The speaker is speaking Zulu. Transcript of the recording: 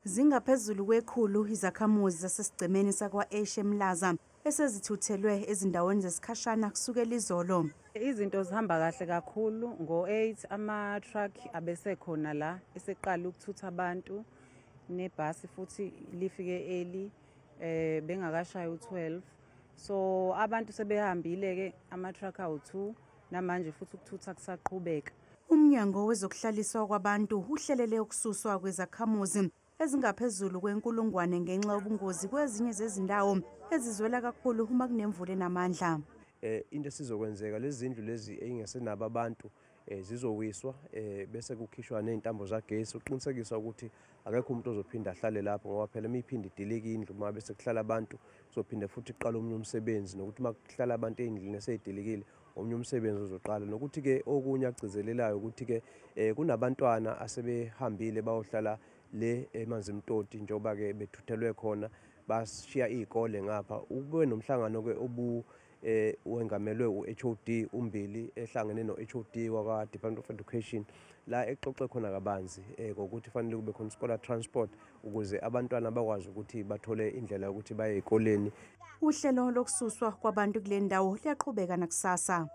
Zingaphezulu kwekhulu izakhamuzi zasesigcemeni sakwa-Eshe Mlaza esezithuthelwe ezindaweni zesikhashana kusukela izolo. Izinto zihamba kahle kakhulu ngo-8 ama-truck abesekhona la eseqala ukuthutha abantu nebhasi futhi lifike early bengakashayi u-12. So abantu sebehambile-ke ama-truck awu-2 namanje futhi ukuthutha kusaqhubeka. Umnyango wezokuhlaliswa kwabantu uhlelele ukususwa kwezakhamuzi ezingaphezulu kwenkulungwane ngenxa yobungozi kwezinye zezindawo ezizwela kakhulu uma kunemvula enamandla. Into esizokwenzeka lezi zindlu lezi engasenabo abantu zizowiswa bese kukhishwa nezintambo zagesi uqinisekiswa ukuthi akekho umuntu ozophinda ahlale lapho ngoba phela imiphindi idilika indlu uma bese kuhlala abantu uzophinda futhi iqala omunye umsebenzi nokuthi makuhlala abantu ezindlini eseyidilikile omunye umsebenzi uzoqala nokuthi ke okunye agcizelelayo ukuthi ke kunabantwana asebehambile bayohlala le eManzimtoti njengoba ke bethuthelwe khona bashiya izikole ngapha ube nomhlangano ke wengamelwe u-HOD umbili ehlangene no-HOD wakwa Department of Education la exoxe khona kabanzi ngokuthi fanele kube khona scholar transport ukuze abantwana bakwazi ukuthi bathole indlela yokuthi baye ezikoleni. Uhlelo lokususwa kwabantu kule ndawo liyaqhubeka nakusasa.